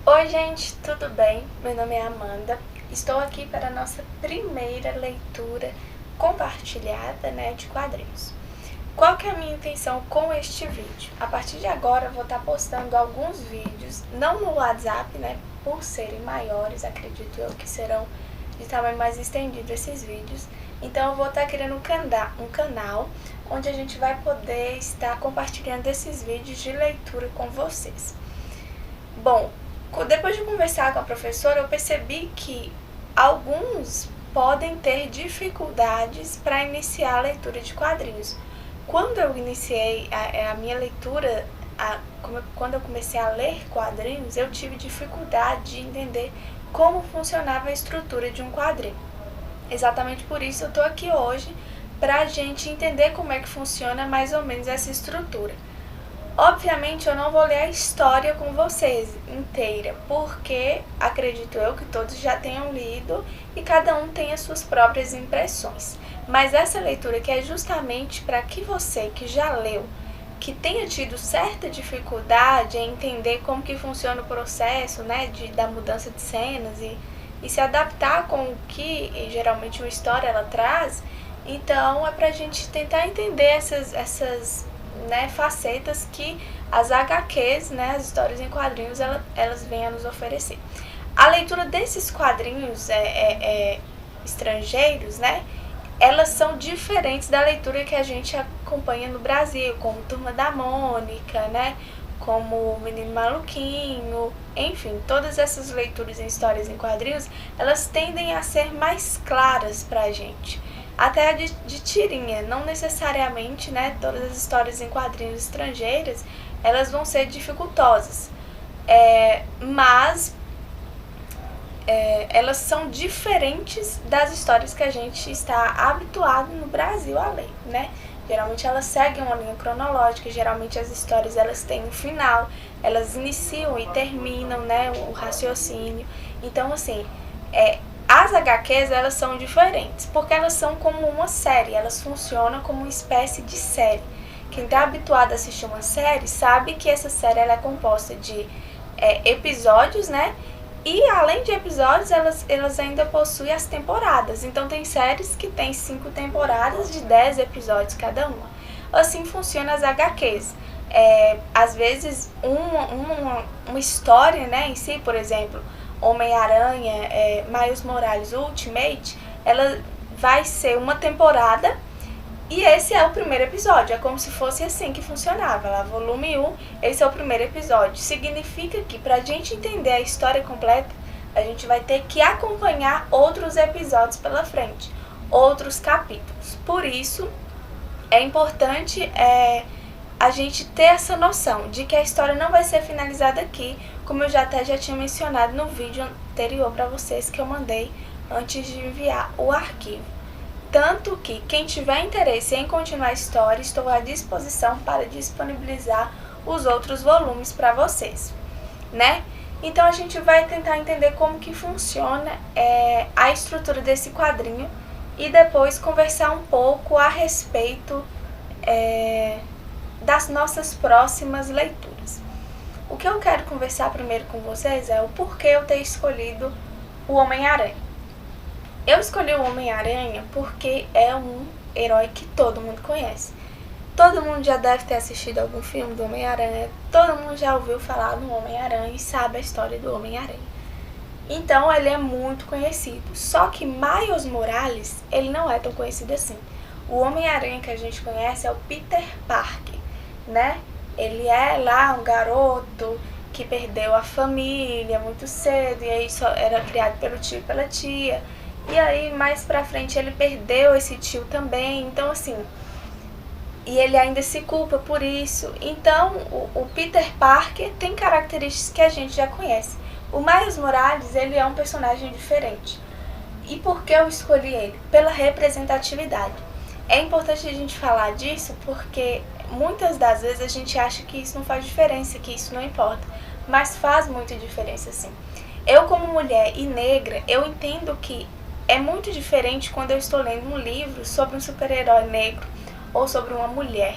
Oi gente, tudo bem? Meu nome é Amanda. Estou aqui para a nossa primeira leitura compartilhada, de quadrinhos. Qual que é a minha intenção com este vídeo? A partir de agora eu vou estar postando alguns vídeos, não no WhatsApp, por serem maiores, acredito eu que serão de tamanho mais estendido esses vídeos. Então eu vou estar criando um canal onde a gente vai poder estar compartilhando esses vídeos de leitura com vocês. Bom, depois de conversar com a professora, eu percebi que alguns podem ter dificuldades para iniciar a leitura de quadrinhos. Quando eu iniciei a minha leitura, quando eu comecei a ler quadrinhos, eu tive dificuldade de entender como funcionava a estrutura de um quadrinho. Exatamente por isso eu estou aqui hoje, para a gente entender como é que funciona mais ou menos essa estrutura. Obviamente eu não vou ler a história com vocês inteira, porque acredito eu que todos já tenham lido e cada um tem as suas próprias impressões. Mas essa leitura aqui é justamente para que você que já leu, que tenha tido certa dificuldade em entender como que funciona o processo, da mudança de cenas e se adaptar com o que geralmente uma história ela traz, então é para a gente tentar entender essas facetas que as HQs, as histórias em quadrinhos, elas vêm a nos oferecer. A leitura desses quadrinhos estrangeiros, elas são diferentes da leitura que a gente acompanha no Brasil, como Turma da Mônica, como O Menino Maluquinho, enfim, todas essas leituras em histórias em quadrinhos, elas tendem a ser mais claras pra gente. Até a de tirinha, não necessariamente, todas as histórias em quadrinhos estrangeiras, elas vão ser dificultosas, mas elas são diferentes das histórias que a gente está habituado no Brasil a ler, Geralmente elas seguem uma linha cronológica, geralmente as histórias elas têm um final, elas iniciam e terminam, o raciocínio. Então, assim, as HQs, elas são diferentes, porque elas são como uma série, elas funcionam como uma espécie de série. Quem está habituado a assistir uma série sabe que essa série ela é composta de episódios, e além de episódios, elas ainda possuem as temporadas. Então tem séries que tem 5 temporadas de 10 episódios cada uma. Assim funcionam as HQs. Às vezes uma história em si, por exemplo, Homem-Aranha, Miles Morales Ultimate, ela vai ser uma temporada e esse é o primeiro episódio. É como se fosse assim que funcionava. Lá, volume 1, esse é o primeiro episódio. Significa que pra gente entender a história completa, a gente vai ter que acompanhar outros episódios pela frente, outros capítulos. Por isso, é importante a gente ter essa noção de que a história não vai ser finalizada aqui, como eu já tinha mencionado no vídeo anterior para vocês que eu mandei antes de enviar o arquivo. Tanto que quem tiver interesse em continuar a história, estou à disposição para disponibilizar os outros volumes para vocês, Então a gente vai tentar entender como que funciona a estrutura desse quadrinho e depois conversar um pouco a respeito das nossas próximas leituras. O que eu quero conversar primeiro com vocês é o porquê eu ter escolhido o Homem-Aranha. Eu escolhi o Homem-Aranha porque é um herói que todo mundo conhece. Todo mundo já deve ter assistido algum filme do Homem-Aranha, todo mundo já ouviu falar do Homem-Aranha e sabe a história do Homem-Aranha. Então ele é muito conhecido, só que Miles Morales, ele não é tão conhecido assim. O Homem-Aranha que a gente conhece é o Peter Parker, Ele é lá um garoto que perdeu a família muito cedo e aí só era criado pelo tio e pela tia. E aí, mais pra frente, ele perdeu esse tio também, então assim, e ele ainda se culpa por isso. Então, o Peter Parker tem características que a gente já conhece. O Miles Morales, ele é um personagem diferente. E por que eu escolhi ele? Pela representatividade. É importante a gente falar disso porque muitas das vezes a gente acha que isso não faz diferença, que isso não importa, mas faz muita diferença sim. Eu, como mulher e negra, eu entendo que é muito diferente quando eu estou lendo um livro sobre um super-herói negro ou sobre uma mulher,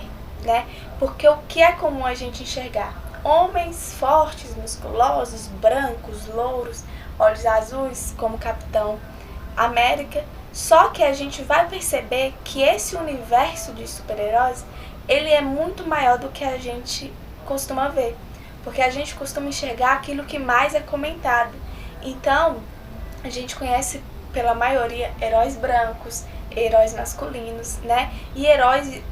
Porque o que é comum a gente enxergar? homens fortes, musculosos, brancos, louros, olhos azuis, como Capitão América. Só que a gente vai perceber que esse universo de super-heróis, ele é muito maior do que a gente costuma ver, porque a gente costuma enxergar aquilo que mais é comentado. Então, a gente conhece pela maioria heróis brancos, heróis masculinos, né? E heróis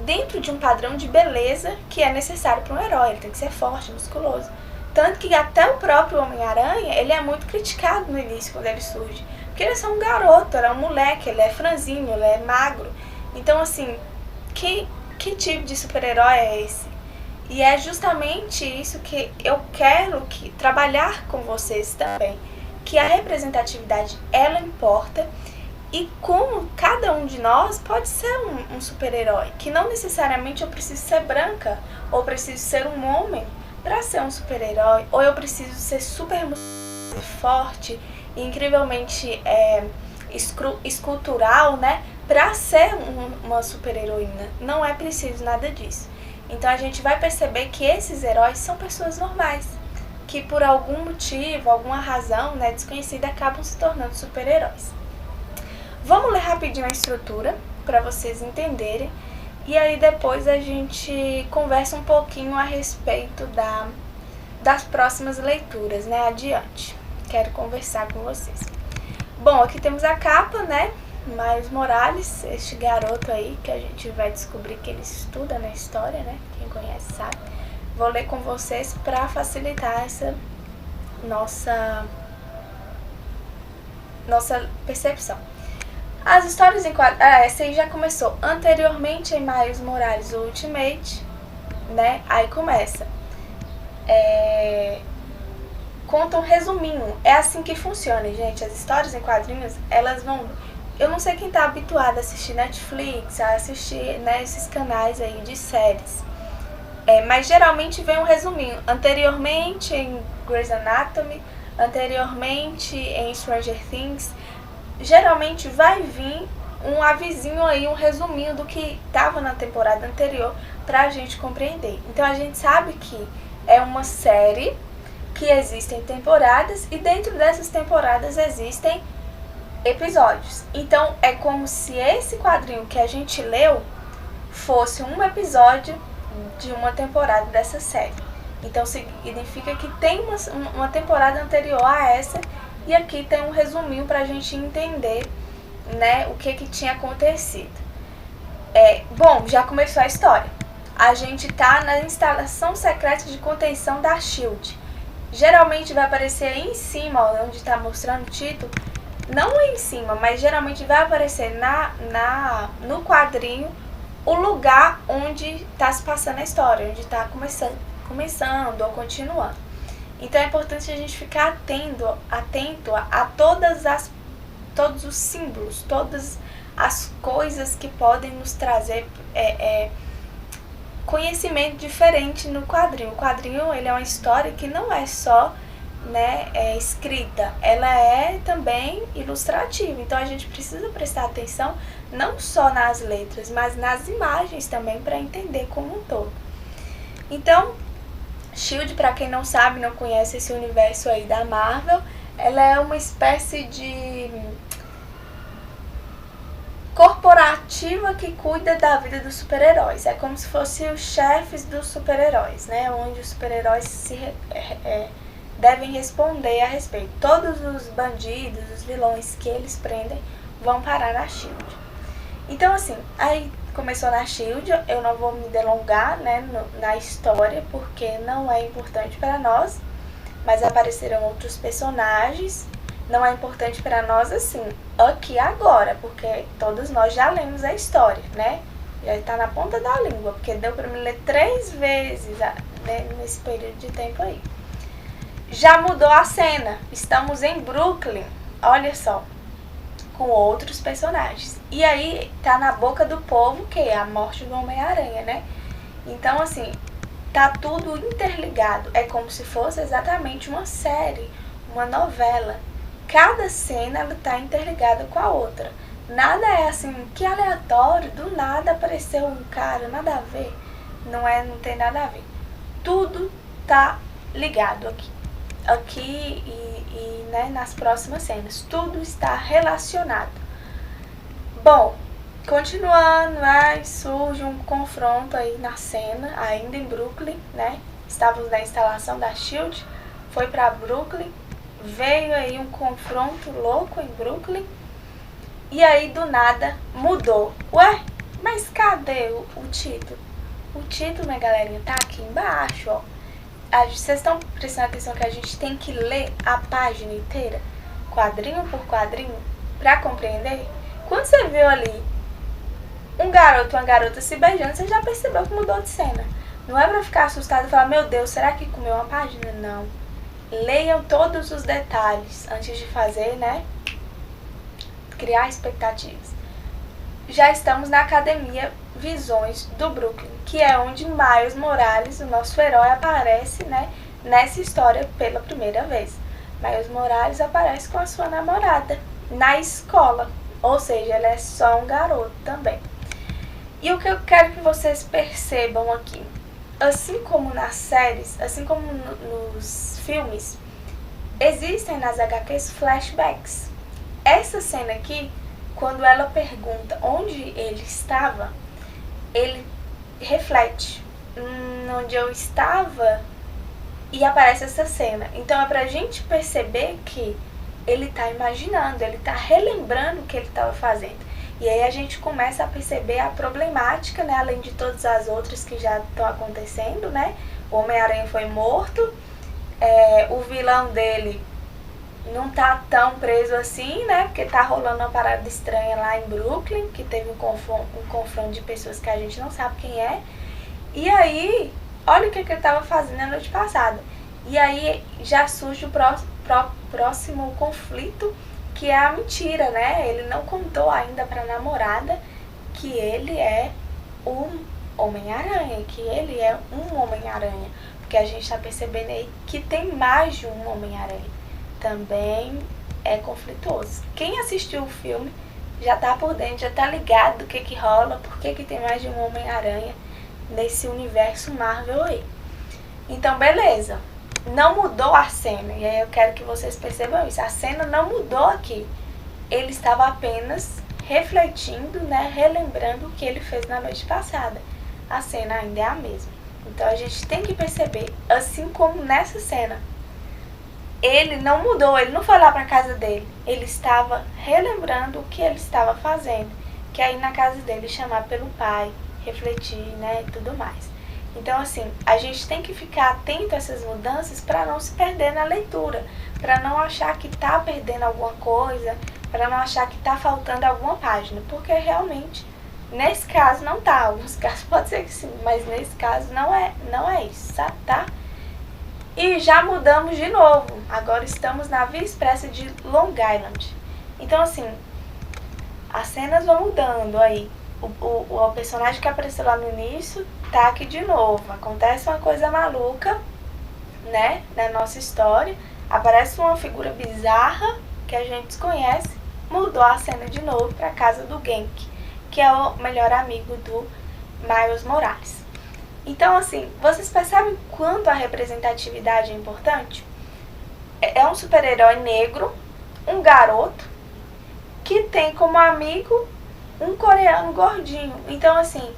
dentro de um padrão de beleza que é necessário para um herói. Ele tem que ser forte, musculoso. Tanto que até o próprio Homem-Aranha, ele é muito criticado no início, quando ele surge. Porque ele é só um garoto, ele é um moleque, ele é franzino, ele é magro. Então, assim, que tipo de super-herói é esse? E é justamente isso que eu quero trabalhar com vocês também. Que a representatividade, ela importa. E como cada um de nós pode ser um super-herói. Que não necessariamente eu preciso ser branca, ou preciso ser um homem para ser um super-herói. Ou eu preciso ser super forte e incrivelmente escultural, né? Para ser uma super-heroína. Não é preciso nada disso. Então a gente vai perceber que esses heróis são pessoas normais, que por algum motivo, alguma razão, né, desconhecida, acabam se tornando super-heróis. Vamos ler rapidinho a estrutura para vocês entenderem e aí depois a gente conversa um pouquinho a respeito das próximas leituras, né, adiante. Quero conversar com vocês. Bom, aqui temos a capa, né? Miles Morales, este garoto aí que a gente vai descobrir que ele estuda na história, né? Quem conhece sabe. Vou ler com vocês para facilitar essa nossa percepção. As histórias em quadrinhos... essa aí já começou anteriormente em Miles Morales Ultimate, né? Aí começa. Conta um resuminho. É assim que funciona, gente. As histórias em quadrinhos, elas vão... Eu não sei quem tá habituado a assistir Netflix, a assistir, né, esses canais aí de séries. Mas geralmente vem um resuminho. Anteriormente em Grey's Anatomy, anteriormente em Stranger Things. Geralmente vai vir um avisinho aí, um resuminho do que estava na temporada anterior pra gente compreender. Então a gente sabe que é uma série que existem temporadas e dentro dessas temporadas existem episódios. Então é como se esse quadrinho que a gente leu fosse um episódio de uma temporada dessa série. Então significa que tem uma temporada anterior a essa e aqui tem um resuminho pra gente entender, né, o que tinha acontecido. Bom, já começou a história. A gente tá na instalação secreta de contenção da SHIELD. Geralmente vai aparecer aí em cima, ó, onde tá mostrando o título. Não em cima, mas geralmente vai aparecer no quadrinho o lugar onde está se passando a história, onde está começando ou continuando. Então é importante a gente ficar atento a todos os símbolos, todas as coisas que podem nos trazer conhecimento diferente no quadrinho. O quadrinho, ele é uma história que não é só, né, escrita, ela é também ilustrativa. Então a gente precisa prestar atenção não só nas letras, mas nas imagens também para entender como um todo. Então, SHIELD, para quem não sabe, não conhece esse universo aí da Marvel, ela é uma espécie de corporativa que cuida da vida dos super-heróis. É como se fossem os chefes dos super-heróis, né, onde os super-heróis devem responder a respeito. Todos os bandidos, os vilões que eles prendem vão parar na SHIELD. Então, assim, aí começou na SHIELD, eu não vou me delongar, né, na história, porque não é importante para nós, mas apareceram outros personagens. Não é importante para nós, assim, aqui agora, porque todos nós já lemos a história, né? Já está na ponta da língua, porque deu para me ler 3 vezes, né, nesse período de tempo aí. Já mudou a cena, estamos em Brooklyn, olha só, com outros personagens. E aí tá na boca do povo que é a morte do Homem-Aranha, né? Então, assim, tá tudo interligado, é como se fosse exatamente uma série, uma novela. Cada cena ela tá interligada com a outra. Nada é assim, que aleatório, do nada apareceu um cara, nada a ver. Não tem nada a ver. Tudo tá ligado aqui né, nas próximas cenas. Tudo está relacionado. Bom, continuando, aí surge um confronto aí na cena, ainda em Brooklyn, né? Estávamos na instalação da SHIELD, foi para Brooklyn, veio aí um confronto louco em Brooklyn, e aí do nada mudou. Ué, mas cadê o título? O título, minha galerinha, tá aqui embaixo, ó. Vocês estão prestando atenção que a gente tem que ler a página inteira, quadrinho por quadrinho, pra compreender? Quando você viu ali um garoto e uma garota se beijando, você já percebeu que mudou de cena. Não é pra ficar assustado e falar, meu Deus, será que comeu uma página? Não. Leiam todos os detalhes antes de fazer, né? Criar expectativas. Já estamos na Academia Visões do Brooklyn, que é onde Miles Morales, o nosso herói, aparece, né? Nessa história pela primeira vez. Miles Morales aparece com a sua namorada na escola. Ou seja, ele é só um garoto também. E o que eu quero que vocês percebam aqui, assim como nas séries, assim como nos filmes, existem nas HQs flashbacks. Essa cena aqui, quando ela pergunta onde ele estava, ele reflete onde eu estava e aparece essa cena. Então é pra gente perceber que ele tá imaginando, ele tá relembrando o que ele estava fazendo. E aí a gente começa a perceber a problemática, né? Além de todas as outras que já estão acontecendo, né? O Homem-Aranha foi morto, o vilão dele não tá tão preso assim, né? Porque tá rolando uma parada estranha lá em Brooklyn, que teve um confronto de pessoas que a gente não sabe quem é. E aí, olha o que ele tava fazendo na noite passada. E aí já surge o próximo conflito, que é a mentira, né? Ele não contou ainda pra namorada que ele é um Homem-Aranha, que ele é um Homem-Aranha. Porque a gente tá percebendo aí que tem mais de um Homem-Aranha. Também é conflituoso. Quem assistiu o filme já tá por dentro, já tá ligado do que rola, por que tem mais de um Homem-Aranha nesse universo Marvel aí. Então, beleza. Não mudou a cena, e aí eu quero que vocês percebam isso. A cena não mudou aqui. Ele estava apenas refletindo, né, relembrando o que ele fez na noite passada. A cena ainda é a mesma. Então a gente tem que perceber, assim como nessa cena, ele não mudou, ele não foi lá para casa dele. Ele estava relembrando o que ele estava fazendo, que é ir na casa dele, chamar pelo pai, refletir, né, e tudo mais. Então, assim, a gente tem que ficar atento a essas mudanças para não se perder na leitura, para não achar que tá perdendo alguma coisa, para não achar que tá faltando alguma página, porque realmente, nesse caso não tá. Alguns casos pode ser que sim, mas nesse caso não é isso, tá? E já mudamos de novo, agora estamos na Via Expressa de Long Island. Então, assim, as cenas vão mudando aí. O personagem que apareceu lá no início tá aqui de novo. Acontece uma coisa maluca, né, na nossa história. Aparece uma figura bizarra que a gente desconhece. Mudou a cena de novo pra casa do Genk, que é o melhor amigo do Miles Morales. Então, assim, vocês percebem quanto a representatividade é importante? É um super-herói negro, um garoto, que tem como amigo um coreano gordinho. Então, assim,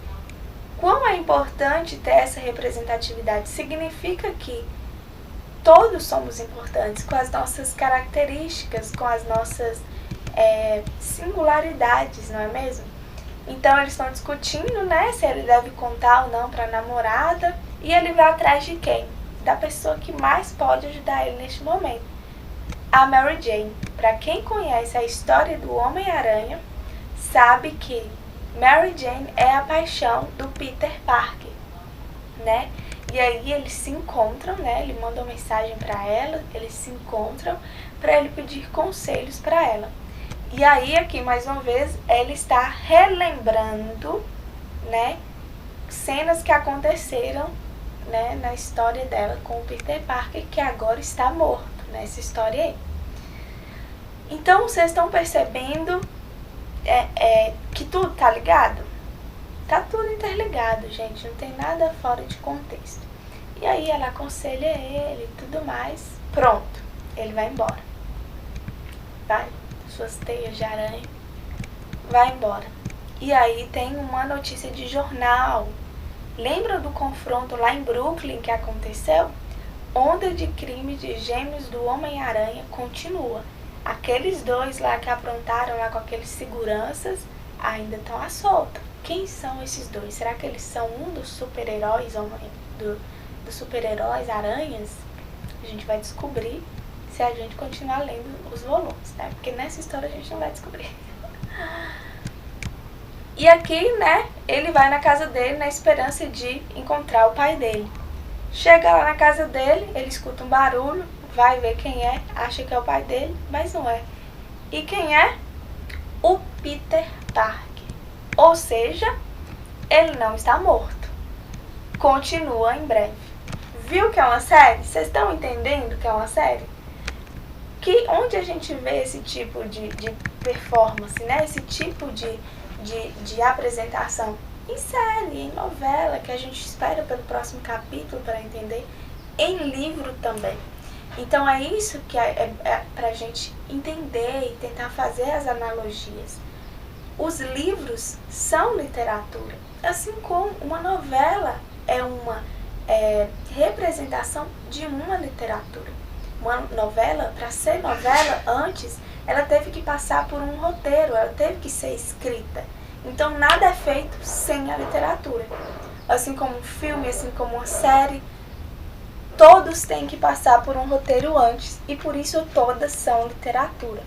quão é importante ter essa representatividade? Significa que todos somos importantes, com as nossas características, com as nossas singularidades, não é mesmo? Então, eles estão discutindo, né, se ele deve contar ou não para a namorada, e ele vai atrás de quem? Da pessoa que mais pode ajudar ele neste momento, a Mary Jane. Para quem conhece a história do Homem-Aranha, sabe que Mary Jane é a paixão do Peter Parker, né? E aí eles se encontram, né? Ele manda uma mensagem para ela, eles se encontram para ele pedir conselhos para ela. E aí aqui, mais uma vez, ela está relembrando, né, cenas que aconteceram, né, na história dela com o Peter Parker, que agora está morto nessa história aí. Então, vocês estão percebendo que tudo tá ligado? Tá tudo interligado, gente. Não tem nada fora de contexto. E aí ela aconselha ele e tudo mais. Pronto, ele vai embora. Vai, suas teias de aranha, vai embora. E aí tem uma notícia de jornal. Lembra do confronto lá em Brooklyn que aconteceu? Onda de crime de gêmeos do Homem-Aranha continua. Aqueles dois lá que aprontaram lá com aqueles seguranças ainda estão à solta. Quem são esses dois? Será que eles são um dos super-heróis dos super-heróis aranhas? A gente vai descobrir se a gente continuar lendo os volumes, né? Porque nessa história a gente não vai descobrir. E aqui, né, ele vai na casa dele na esperança de encontrar o pai dele. Chega lá na casa dele, ele escuta um barulho, vai ver quem é, acha que é o pai dele, mas não é. E quem é? O Peter Parker. Ou seja, ele não está morto. Continua em breve. Viu que é uma série? Vocês estão entendendo que é uma série? Onde a gente vê esse tipo de performance, né? Esse tipo de apresentação? Em série, em novela, que a gente espera pelo próximo capítulo para entender. Em livro também. Então é isso que é pra gente entender e tentar fazer as analogias. Os livros são literatura, assim como uma novela é uma representação de uma literatura. Uma novela, para ser novela, antes ela teve que passar por um roteiro, ela teve que ser escrita. Então nada é feito sem a literatura. Assim como um filme, assim como uma série, todos têm que passar por um roteiro antes e por isso todas são literatura.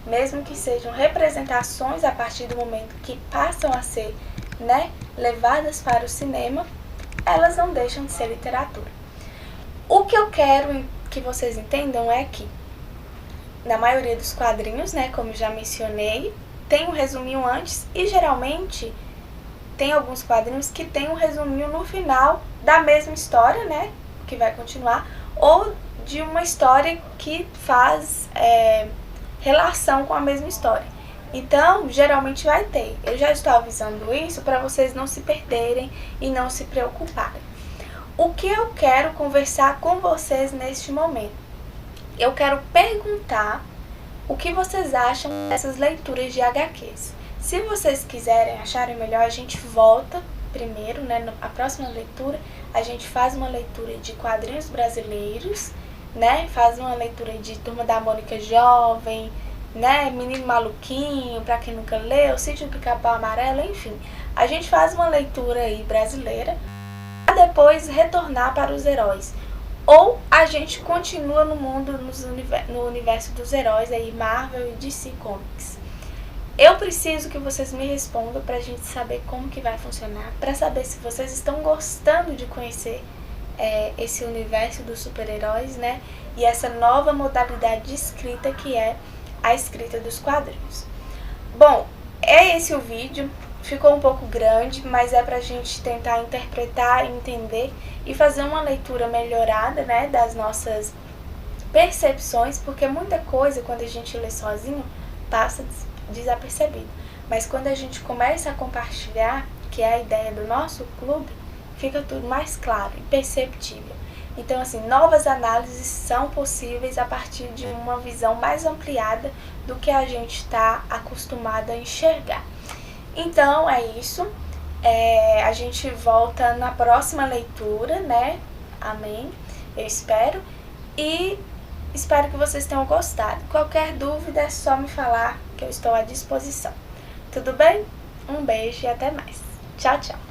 Mesmo que sejam representações a partir do momento que passam a ser, né, levadas para o cinema, elas não deixam de ser literatura. O que eu quero que vocês entendam é que, na maioria dos quadrinhos, né, como já mencionei, tem um resuminho antes e geralmente tem alguns quadrinhos que tem um resuminho no final da mesma história, né, que vai continuar, ou de uma história que faz relação com a mesma história. Então, geralmente vai ter. Eu já estou avisando isso para vocês não se perderem e não se preocuparem. O que eu quero conversar com vocês neste momento? Eu quero perguntar o que vocês acham dessas leituras de HQs. Se vocês quiserem, acharem melhor, a gente volta primeiro, né, na próxima leitura, a gente faz uma leitura de quadrinhos brasileiros, né, faz uma leitura de Turma da Mônica Jovem, né, Menino Maluquinho, pra quem nunca leu, Sítio do Pica-Pau Amarelo, enfim. A gente faz uma leitura aí brasileira, para depois retornar para os heróis. Ou a gente continua no mundo, no universo dos heróis aí, Marvel e DC Comics. Eu preciso que vocês me respondam pra gente saber como que vai funcionar, pra saber se vocês estão gostando de conhecer esse universo dos super-heróis, né? E essa nova modalidade de escrita que é a escrita dos quadrinhos. Bom, é esse o vídeo. Ficou um pouco grande, mas é pra gente tentar interpretar, entender e fazer uma leitura melhorada, né, das nossas percepções, porque muita coisa, quando a gente lê sozinho, passa desapercebido. Mas quando a gente começa a compartilhar, que é a ideia do nosso clube, fica tudo mais claro e perceptível. Então, assim, novas análises são possíveis a partir de uma visão mais ampliada do que a gente está acostumado a enxergar. Então, é isso. A gente volta na próxima leitura, né? Amém? Eu espero. E espero que vocês tenham gostado. Qualquer dúvida é só me falar que eu estou à disposição. Tudo bem? Um beijo e até mais. Tchau, tchau.